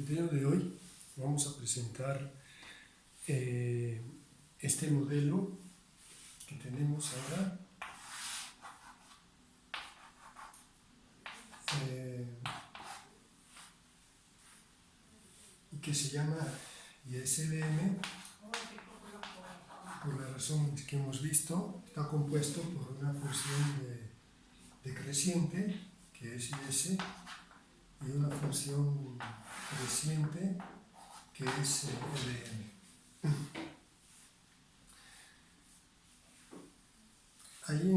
video de hoy vamos a presentar este modelo que tenemos ahora, y que se llama ISBM. Por la razón que hemos visto, está compuesto por una función decreciente, que es IS, y una función creciente, que es LM. Ahí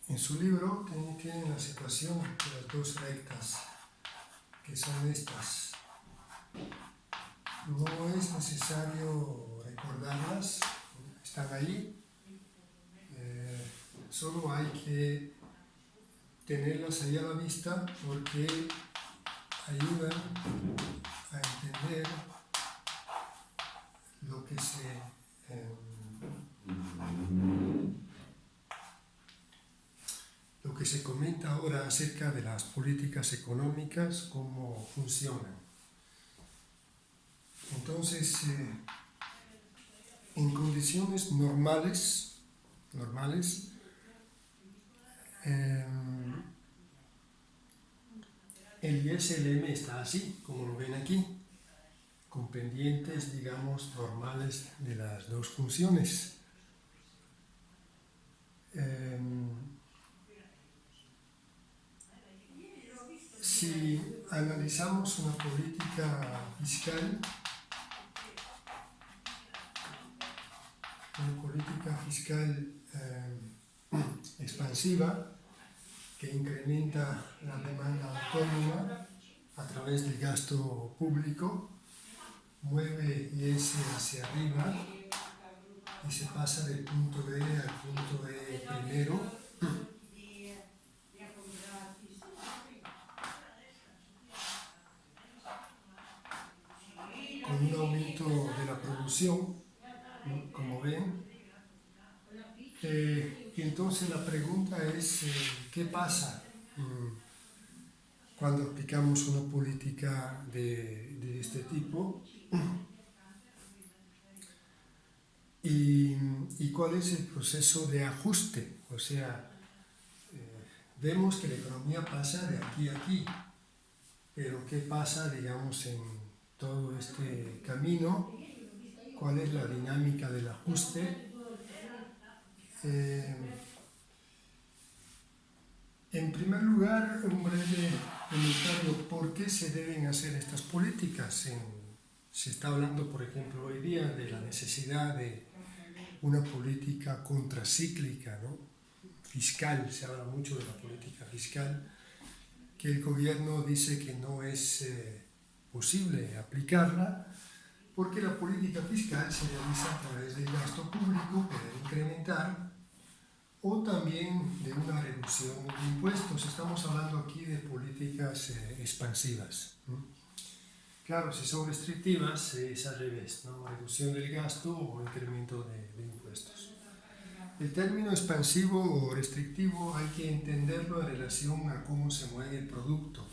en su libro tienen la situación de las dos rectas, que son estas. No es necesario recordarlas, están ahí, solo hay que tenerlas ahí a la vista porque ayudan a entender lo que se comenta ahora acerca de las políticas económicas, cómo funcionan. Entonces, en condiciones normales, el ISLM está así, como lo ven aquí, con pendientes, digamos, normales de las dos funciones. Si analizamos una política fiscal, expansiva, que incrementa la demanda autónoma a través del gasto público, mueve IS hacia arriba y se pasa del punto B al punto E primero, con un aumento de la producción, ¿no? Como ven. Y entonces la pregunta es, ¿qué pasa cuando aplicamos una política de este tipo? ¿Y cuál es el proceso de ajuste? O sea, vemos que la economía pasa de aquí a aquí, pero ¿qué pasa, digamos, en todo este camino? ¿Cuál es la dinámica del ajuste? En primer lugar, un breve comentario: ¿por qué se deben hacer estas políticas? Se está hablando, por ejemplo, hoy día de la necesidad de una política contracíclica, ¿no? Fiscal, se habla mucho de la política fiscal, que el gobierno dice que no es posible aplicarla porque la política fiscal se realiza a través del gasto público, que debe incrementar, o también de una reducción de impuestos. Estamos hablando aquí de políticas expansivas. Claro, si son restrictivas es al revés, ¿no? Reducción del gasto o incremento de impuestos. El término expansivo o restrictivo hay que entenderlo en relación a cómo se mueve el producto.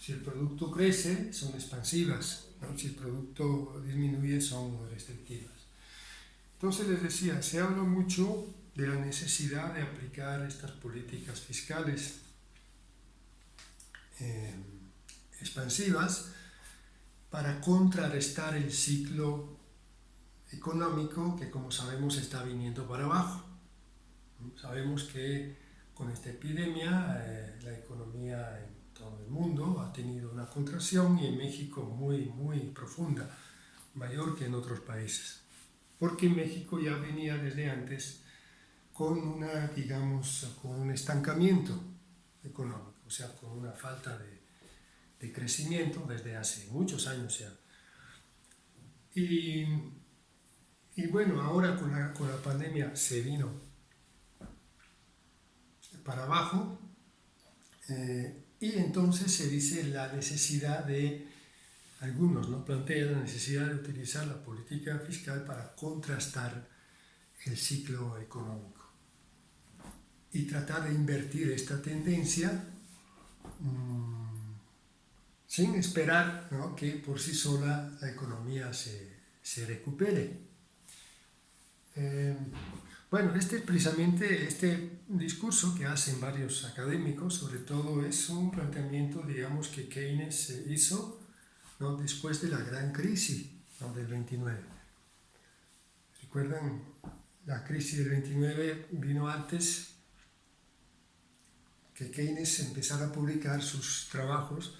Si el producto crece, son expansivas, ¿no? Si el producto disminuye, son restrictivas. Entonces les decía, se habla mucho de la necesidad de aplicar estas políticas fiscales expansivas para contrarrestar el ciclo económico que, como sabemos, está viniendo para abajo. Sabemos que con esta epidemia la economía en todo el mundo ha tenido una contracción, y en México muy, muy profunda, mayor que en otros países, porque México ya venía desde antes con con un estancamiento económico, o sea, con una falta de crecimiento desde hace muchos años ya. Y bueno, ahora con la pandemia se vino para abajo, y entonces se dice la necesidad algunos, ¿no?, plantean la necesidad de utilizar la política fiscal para contrastar el ciclo económico y tratar de invertir esta tendencia sin esperar, ¿no?, que por sí sola la economía se recupere. Bueno, precisamente este discurso que hacen varios académicos, sobre todo, es un planteamiento, digamos, que Keynes hizo, ¿no?, después de la gran crisis, ¿no?, del 29. ¿Recuerdan? La crisis del 29 vino antes que Keynes empezara a publicar sus trabajos,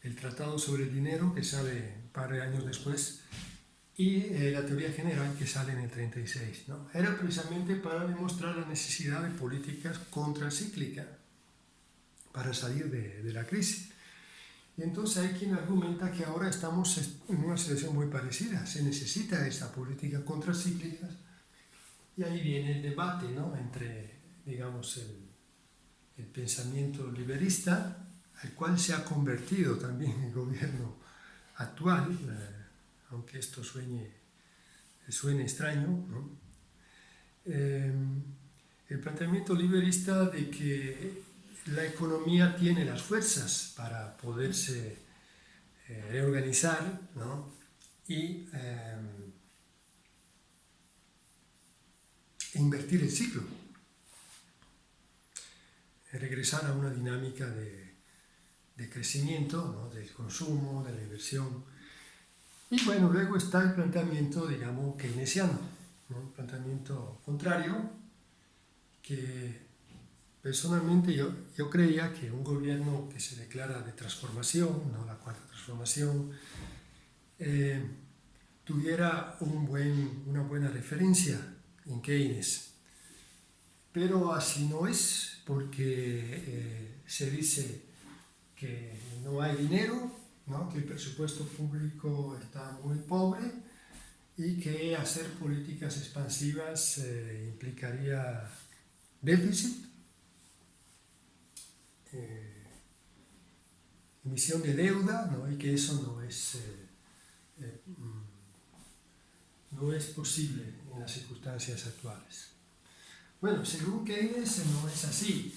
el Tratado sobre el Dinero, que sale un par de años después, y la teoría general, que sale en el 36, ¿no? Era precisamente para demostrar la necesidad de políticas contracíclicas para salir de la crisis. Y entonces hay quien argumenta que ahora estamos en una situación muy parecida, se necesita esta política contracíclica, y ahí viene el debate, ¿no?, entre, digamos, el pensamiento liberista, al cual se ha convertido también el gobierno actual, aunque esto suene extraño, ¿no? El planteamiento liberista de que la economía tiene las fuerzas para poderse reorganizar, ¿no?, y invertir el ciclo, regresar a una dinámica de crecimiento, ¿no?, del consumo, de la inversión. Y bueno, luego está el planteamiento, digamos, keynesiano, ¿no?, un planteamiento contrario, que personalmente yo creía que un gobierno que se declara de transformación, ¿no?, la cuarta transformación, tuviera una buena referencia en Keynes. Pero así no es, porque se dice que no hay dinero, ¿no?, que el presupuesto público está muy pobre y que hacer políticas expansivas implicaría déficit, emisión de deuda, ¿no?, y que eso no es posible en las circunstancias actuales. Bueno, según Keynes no es así,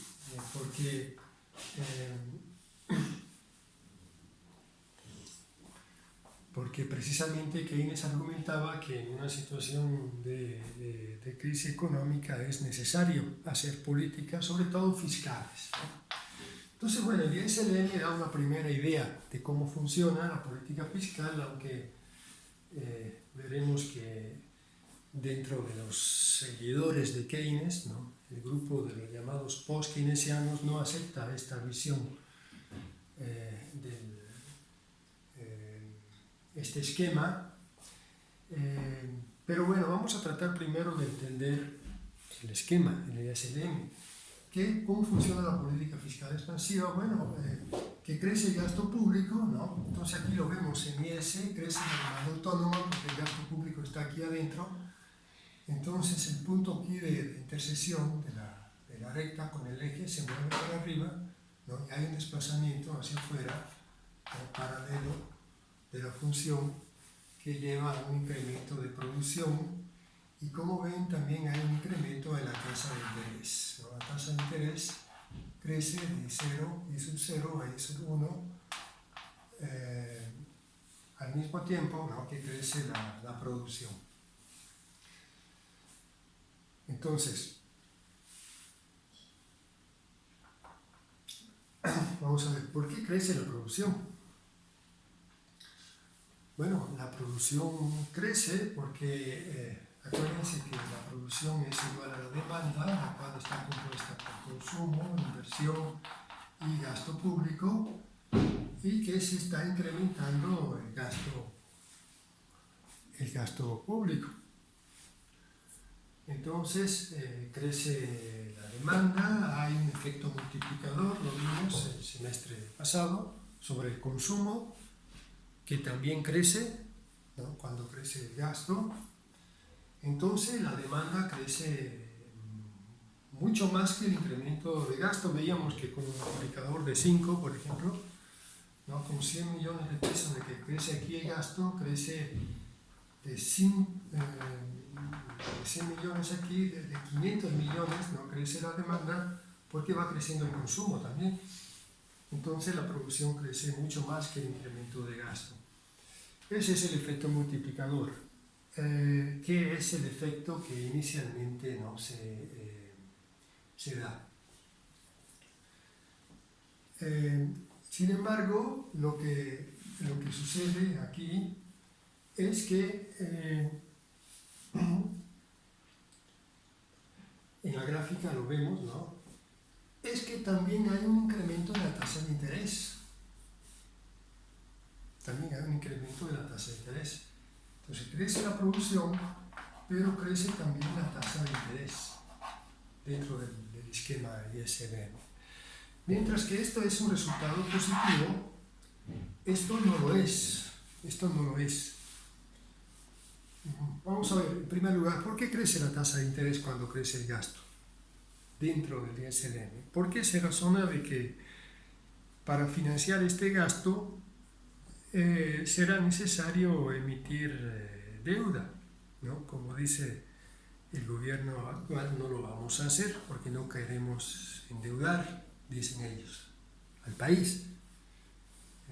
porque precisamente Keynes argumentaba que en una situación de crisis económica es necesario hacer políticas, sobre todo fiscales, ¿no? Entonces, bueno, el ISLM da una primera idea de cómo funciona la política fiscal, aunque veremos que dentro de los seguidores de Keynes, ¿no?, el grupo de los llamados post-keynesianos no acepta esta visión este esquema, pero bueno, vamos a tratar primero de entender el esquema, el ISLM. ¿Cómo funciona la política fiscal expansiva? Bueno, que crece el gasto público, ¿no? Entonces aquí lo vemos en IS, crece la demanda autónoma porque el gasto público está aquí adentro. Entonces el punto aquí de intersección de la recta con el eje se mueve para arriba, ¿no?, y hay un desplazamiento hacia afuera, ¿no?, paralelo de la función, que lleva a un incremento de producción. Y como ven, también hay un incremento en la tasa de interés, ¿no? La tasa de interés crece de 0 y sub 0 a I sub 1 al mismo tiempo, ¿no?, que crece la producción. Entonces, vamos a ver, ¿por qué crece la producción? Bueno, la producción crece porque acuérdense que la producción es igual a la demanda, la cual está compuesta por consumo, inversión y gasto público, y que se está incrementando el gasto público. Entonces crece la demanda, hay un efecto multiplicador, lo vimos el semestre pasado, sobre el consumo, que también crece, ¿no?, cuando crece el gasto. Entonces la demanda crece mucho más que el incremento de gasto. Veíamos que con un multiplicador de 5, por ejemplo, ¿no?, con 100 millones de pesos de que crece aquí el gasto, crece de 100 millones aquí, de 500 millones, ¿no?, crece la demanda, porque va creciendo el consumo también. entonces la producción crece mucho más que el incremento de gasto. Ese es el efecto multiplicador, que es el efecto que inicialmente no se da. Sin embargo, lo que sucede aquí es que en la gráfica lo vemos, ¿no? Es que también hay un incremento de la tasa de interés. También hay un incremento de la tasa de interés. Entonces crece la producción, pero crece también la tasa de interés dentro del esquema ISBN. Mientras que esto es un resultado positivo, esto no lo es. Esto no lo es. Vamos a ver, en primer lugar, ¿por qué crece la tasa de interés cuando crece el gasto dentro del ISBN? Porque se razona de que para financiar este gasto será necesario emitir deuda, ¿no? Como dice el gobierno actual, no lo vamos a hacer porque no queremos endeudar, dicen ellos, al país.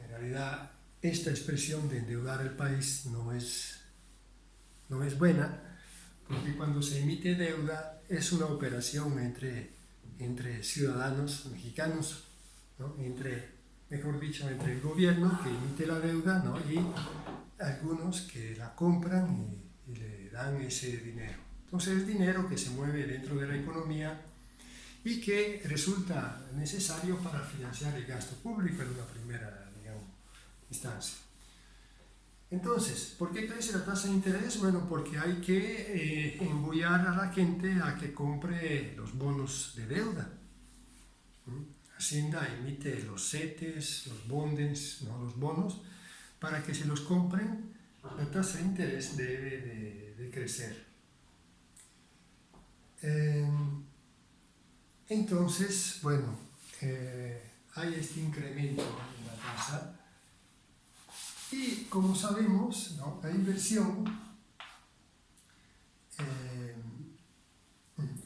En realidad, esta expresión de endeudar al país no es buena, porque cuando se emite deuda es una operación entre ciudadanos mexicanos, ¿no? Mejor dicho, entre el gobierno que emite la deuda, ¿no? Y algunos que la compran y le dan ese dinero. Entonces es dinero que se mueve dentro de la economía y que resulta necesario para financiar el gasto público en una primera, digamos, instancia. Entonces, ¿por qué crece la tasa de interés? Bueno, porque hay que embullar a la gente a que compre los bonos de deuda. Hacienda emite los CETES, los bondes, ¿no? Los bonos, para que se los compren, la tasa de interés debe de crecer. Entonces, bueno, hay este incremento en la tasa. Y como sabemos, ¿no? La inversión,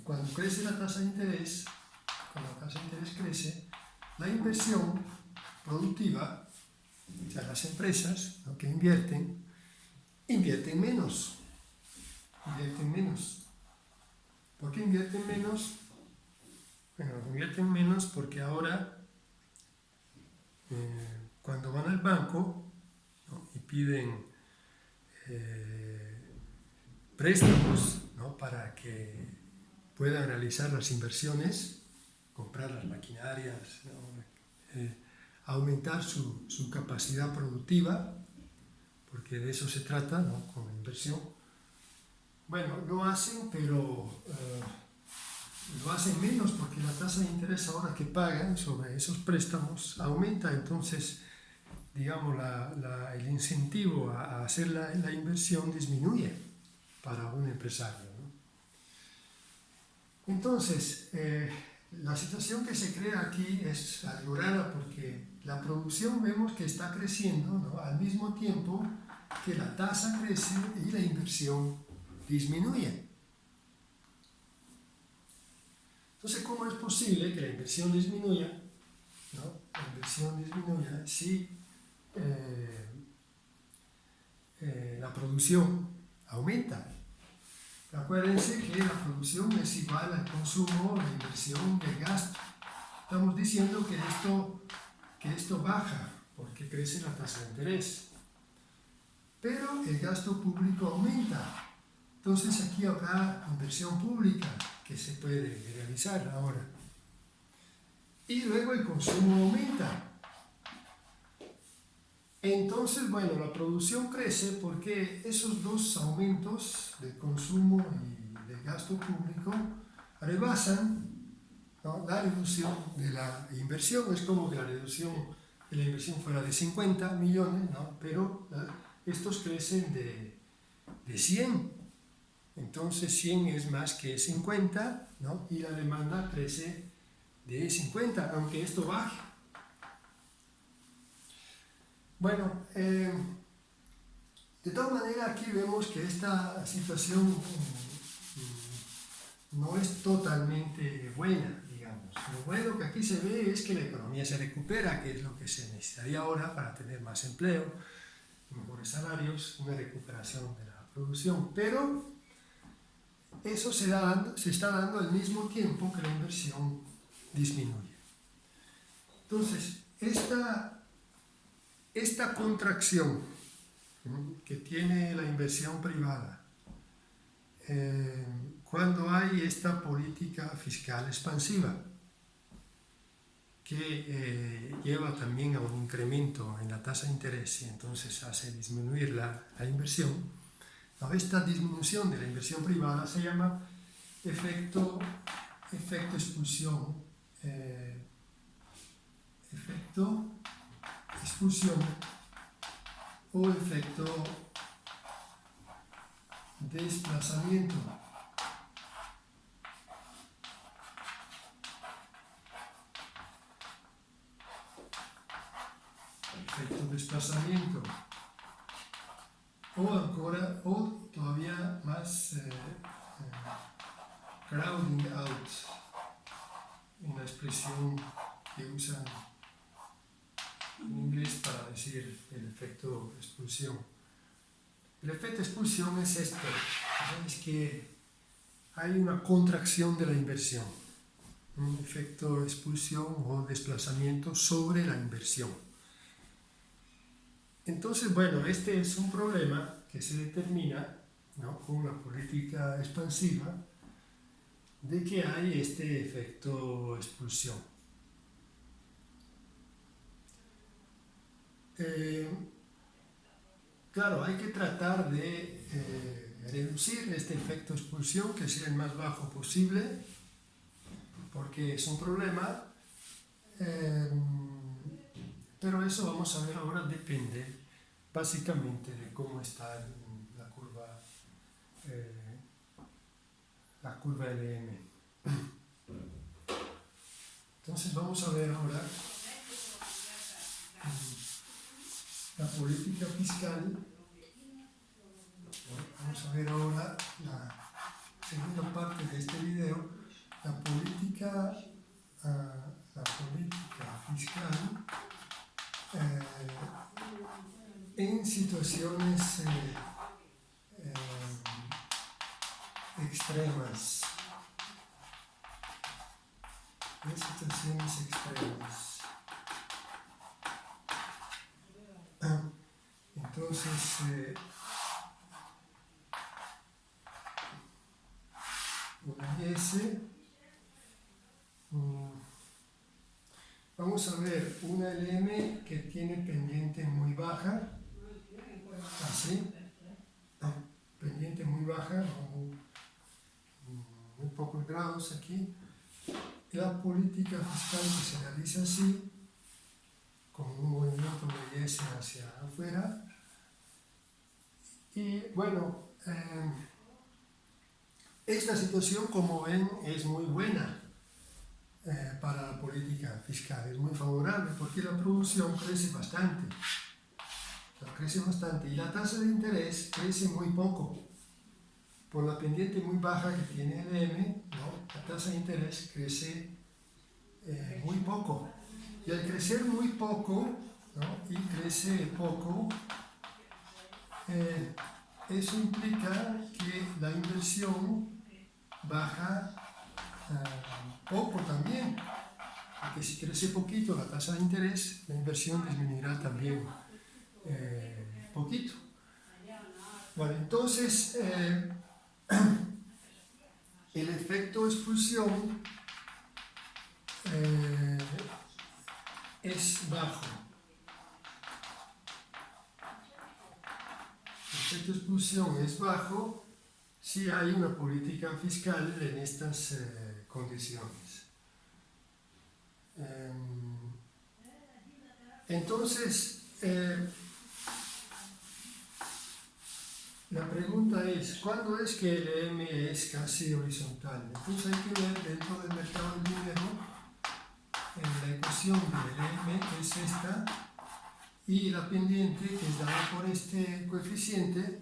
cuando crece la tasa de interés, cuando la tasa de interés crece, la inversión productiva, o sea, las empresas, ¿no? Que invierten menos. Invierten menos. ¿Por qué invierten menos? Bueno, invierten menos porque ahora, cuando van al banco, ¿no? Y piden préstamos, ¿no? Para que puedan realizar las inversiones, comprar las maquinarias, ¿no? Aumentar su capacidad productiva, porque de eso se trata, ¿no? Con la inversión. Bueno, lo hacen, pero lo hacen menos porque la tasa de interés ahora que pagan sobre esos préstamos aumenta, entonces, digamos, el incentivo a hacer la inversión disminuye para un empresario, ¿no? Entonces, la situación que se crea aquí es algo rara porque la producción vemos que está creciendo, ¿no? Al mismo tiempo que la tasa crece y la inversión disminuye. Entonces, ¿cómo es posible que la inversión disminuya? ¿No? La inversión disminuya si la producción aumenta. Acuérdense que la producción es igual al consumo, la inversión y el gasto. Estamos diciendo que esto baja porque crece la tasa de interés. Pero el gasto público aumenta. Entonces aquí habrá inversión pública que se puede realizar ahora. Y luego el consumo aumenta. Entonces, bueno, la producción crece porque esos dos aumentos del consumo y del gasto público rebasan, ¿no? La reducción de la inversión. Es como que la reducción de la inversión fuera de 50 millones, ¿no? Pero estos crecen de 100. Entonces 100 es más que 50, ¿no? Y la demanda crece de 50, aunque esto baje. Bueno, de tal manera aquí vemos que esta situación no es totalmente buena, digamos. años. Lo bueno que aquí se ve es que la economía se recupera, que es lo que se necesitaría ahora para tener más empleo, mejores salarios, una recuperación de la producción, pero eso se está dando al mismo tiempo que la inversión disminuye. Entonces, esta contracción que tiene la inversión privada, cuando hay esta política fiscal expansiva, que lleva también a un incremento en la tasa de interés y entonces hace disminuir la inversión, esta disminución de la inversión privada se llama efecto expulsión, o efecto desplazamiento. Efecto desplazamiento. O todavía más crowding out, una expresión que usan en inglés para decir el efecto expulsión. El efecto expulsión es esto, es que hay una contracción de la inversión, un efecto expulsión o desplazamiento sobre la inversión. Entonces, bueno, este es un problema que se determina, ¿no?, con la política expansiva, de que hay este efecto expulsión. Claro, hay que tratar de reducir este efecto expulsión, que sea el más bajo posible, porque es un problema, pero eso vamos a ver ahora, depende básicamente de cómo está la curva LM. Entonces vamos a ver ahora la política fiscal. Vamos a ver ahora la segunda parte de este video, la política fiscal en situaciones extremas. Entonces, una S, vamos a ver una LM que tiene pendiente muy baja, así, pendiente muy baja, muy pocos grados aquí. La política fiscal que se realiza así, con un movimiento de S hacia afuera. Y bueno, esta situación, como ven, es muy buena para la política fiscal, es muy favorable porque la producción crece bastante, y la tasa de interés crece muy poco. Por la pendiente muy baja que tiene el M, ¿no?, la tasa de interés crece muy poco. Y al crecer muy poco, ¿no?, y crece poco, eso implica que la inversión baja poco también, porque si crece poquito la tasa de interés, la inversión disminuirá también poquito. Bueno, entonces el efecto expulsión es bajo. El efecto expulsión es bajo si hay una política fiscal en estas condiciones. Entonces, la pregunta es, ¿cuándo es que el EM es casi horizontal? Entonces hay que ver dentro del mercado del dinero, en la ecuación del EM, que es esta, y la pendiente, que es dada por este coeficiente,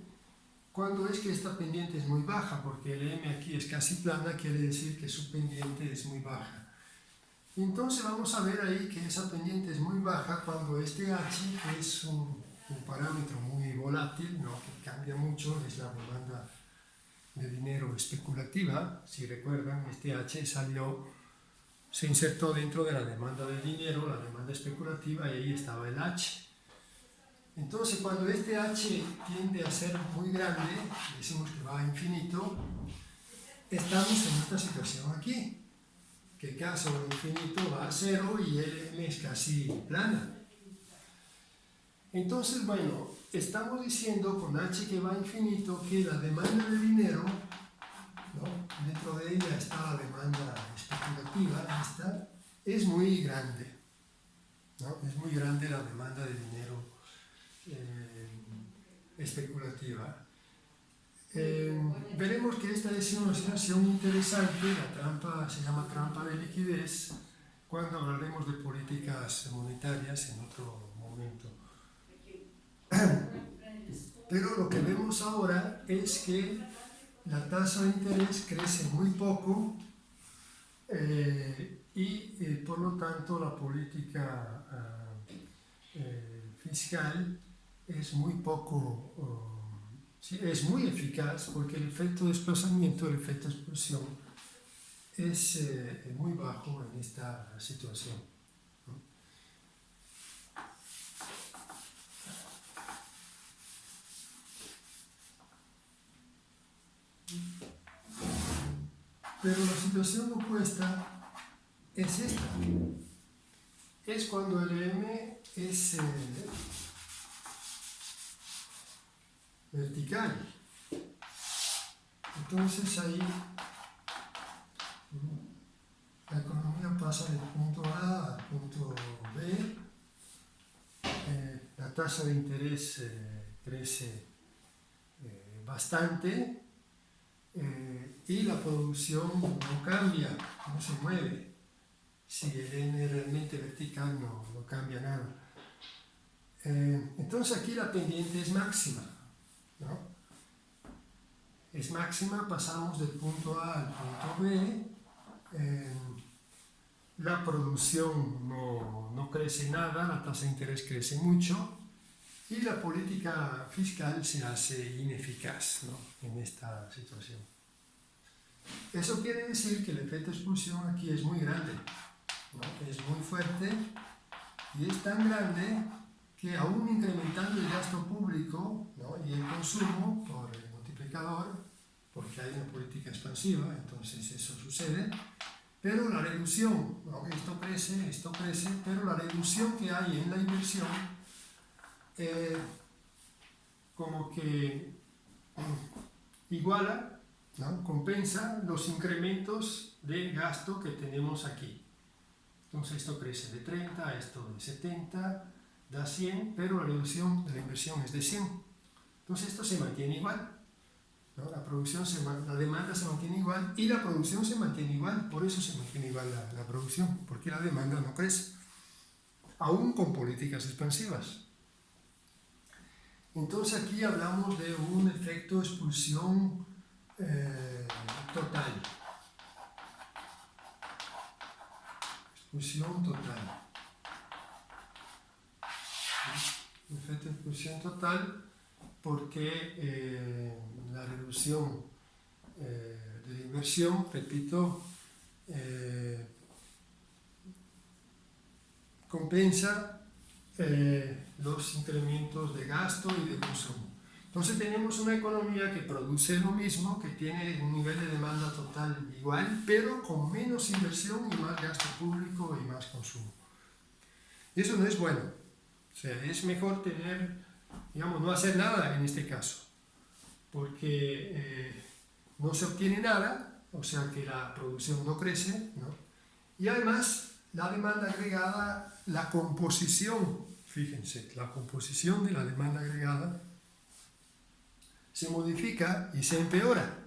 cuando es que esta pendiente es muy baja, porque el M aquí es casi plana, quiere decir que su pendiente es muy baja. Entonces vamos a ver ahí que esa pendiente es muy baja cuando este H, que es un parámetro muy volátil, ¿no? Que cambia mucho, es la demanda de dinero especulativa. Si recuerdan, este H se insertó dentro de la demanda de dinero, la demanda especulativa, y ahí estaba el H. Entonces, cuando este H tiende a ser muy grande, decimos que va a infinito, estamos en esta situación aquí, que K sobre infinito va a cero y L es casi plana. Entonces, bueno, estamos diciendo con H que va a infinito que la demanda de dinero, ¿no? Dentro de ella está la demanda especulativa, esta, es muy grande, ¿no? Es muy grande la demanda de dinero especulativa. Veremos que esta es una situación interesante, la trampa se llama trampa de liquidez, cuando hablaremos de políticas monetarias en otro momento. Pero lo que vemos ahora es que la tasa de interés crece muy poco y por lo tanto la política fiscal es muy poco, sí, es muy eficaz porque el efecto de desplazamiento, el efecto de explosión es muy bajo en esta situación, ¿no? Pero la situación opuesta es esta. Es cuando el M es vertical. Entonces ahí la economía pasa del punto A al punto B, la tasa de interés crece bastante y la producción no cambia, no se mueve. Si el N es realmente vertical no cambia nada. Entonces aquí la pendiente es máxima, ¿no? Es máxima, pasamos del punto A al punto B, la producción no crece nada, la tasa de interés crece mucho y la política fiscal se hace ineficaz, ¿no? En esta situación. Eso quiere decir que el efecto de expulsión aquí es muy grande, ¿no? Es muy fuerte y es tan grande que aún incrementando el gasto público, ¿no? Y el consumo por el multiplicador, porque hay una política expansiva, entonces eso sucede, pero la reducción, ¿no? Esto crece, pero la reducción que hay en la inversión como que iguala, ¿no? Compensa los incrementos de gasto que tenemos aquí. Entonces esto crece de 30, esto de 70, da 100, pero la reducción de la inversión es de 100. Entonces esto se mantiene igual, ¿no? La demanda se mantiene igual y la producción se mantiene igual. Por eso se mantiene igual la producción, porque la demanda no crece, aún con políticas expansivas. Entonces aquí hablamos de un efecto de expulsión total. Expulsión total. Un efecto de expulsión total porque la reducción de la inversión, repito, compensa los incrementos de gasto y de consumo. Entonces tenemos una economía que produce lo mismo, que tiene un nivel de demanda total igual, pero con menos inversión y más gasto público y más consumo. Y eso no es bueno. O sea, es mejor no hacer nada en este caso, porque no se obtiene nada, o sea que la producción no crece, ¿no? Y además la demanda agregada, la composición, fíjense, la composición de la demanda agregada se modifica y se empeora,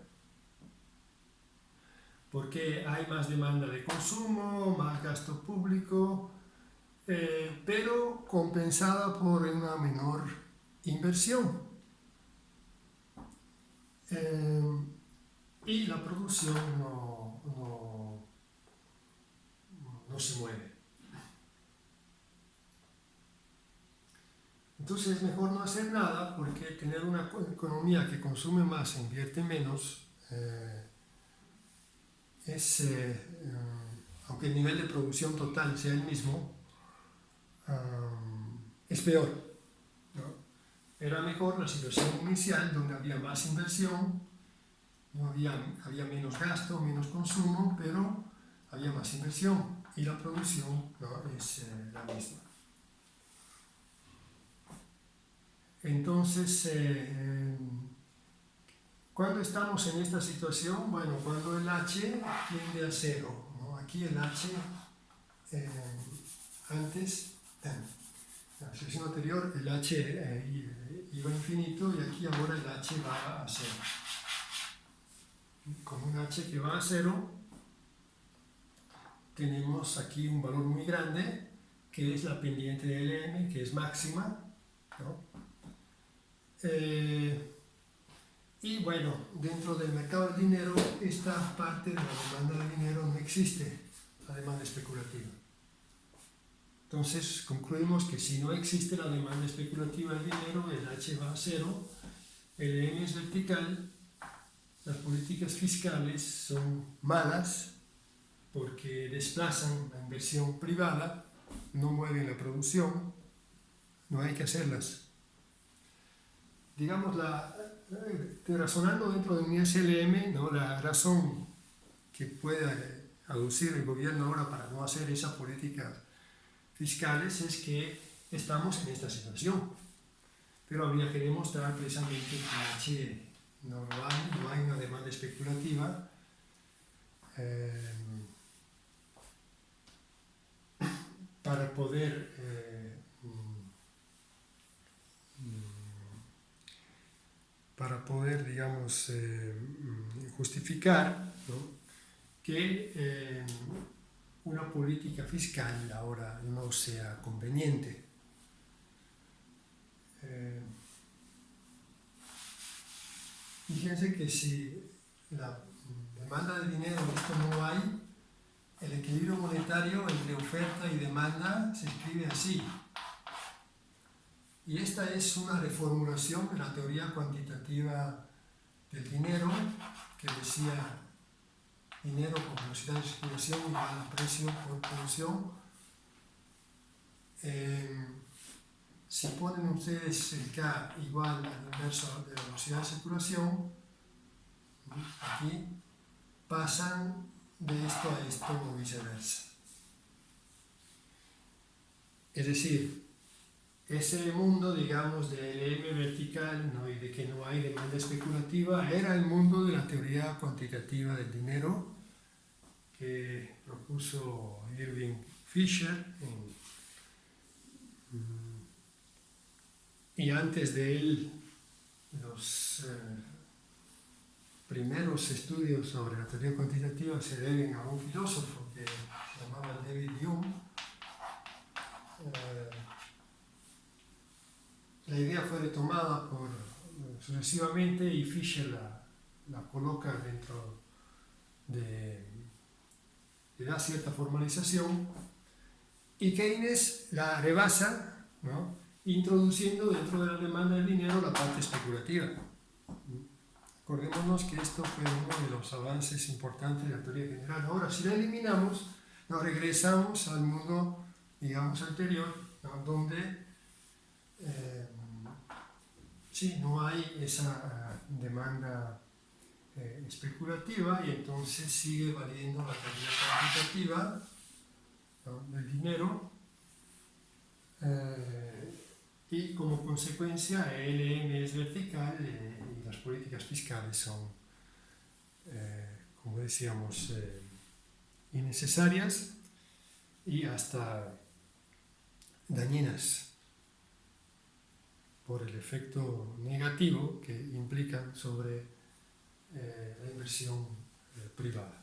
porque hay más demanda de consumo, más gasto público, pero compensada por una menor inversión. Y la producción no no se mueve. Entonces es mejor no hacer nada, porque tener una economía que consume más e invierte menos aunque el nivel de producción total sea el mismo, es peor, ¿no? Era mejor la situación inicial, donde había más inversión, no había menos gasto, menos consumo, pero había más inversión y la producción, ¿no?, es la misma. Entonces, ¿cuándo estamos en esta situación? Bueno, cuando el H tiende a cero, ¿no? Aquí el H, antes, en la situación anterior, el H iba a infinito, y aquí ahora el H va a cero. Con un H que va a cero, tenemos aquí un valor muy grande, que es la pendiente de LM, que es máxima, ¿no? Y bueno, dentro del mercado del dinero, esta parte de la demanda de dinero no existe, la demanda especulativa. Entonces concluimos que si no existe la demanda especulativa del dinero, el H va a cero, el M es vertical, las políticas fiscales son malas porque desplazan la inversión privada, no mueven la producción, no hay que hacerlas. Digamos, razonando dentro de un SLM, ¿no?, la razón que pueda aducir el gobierno ahora para no hacer esas políticas fiscales es que estamos en esta situación. Pero habría que demostrar precisamente que H no hay una demanda especulativa, para poder, digamos, justificar, ¿no?, que una política fiscal ahora no sea conveniente. Fíjense que si la demanda de dinero, esto no hay, el equilibrio monetario entre oferta y demanda se escribe así. Y esta es una reformulación de la teoría cuantitativa del dinero, que decía dinero por velocidad de circulación igual a precio por producción. Si ponen ustedes el K igual al inverso de la velocidad de circulación, aquí pasan de esto a esto o viceversa. Es decir, ese mundo, digamos, de LM vertical, ¿no?, y de que no hay demanda especulativa, era el mundo de la teoría cuantitativa del dinero que propuso Irving Fisher, y antes de él los primeros estudios sobre la teoría cuantitativa se deben a un filósofo que se llamaba David Hume. La idea fue retomada sucesivamente, y Fisher la coloca dentro le da cierta formalización, y Keynes la rebasa, ¿no?, introduciendo dentro de la demanda del dinero la parte especulativa. Acordémonos que esto fue uno de los avances importantes de la teoría general. Ahora, si la eliminamos, nos regresamos al mundo, digamos, anterior, ¿no?, donde sí, no hay esa demanda especulativa, y entonces sigue valiendo la teoría cuantitativa, ¿no?, del dinero, y como consecuencia LM es vertical, y las políticas fiscales son, como decíamos, innecesarias y hasta dañinas por el efecto negativo que implican sobre la inversión privada.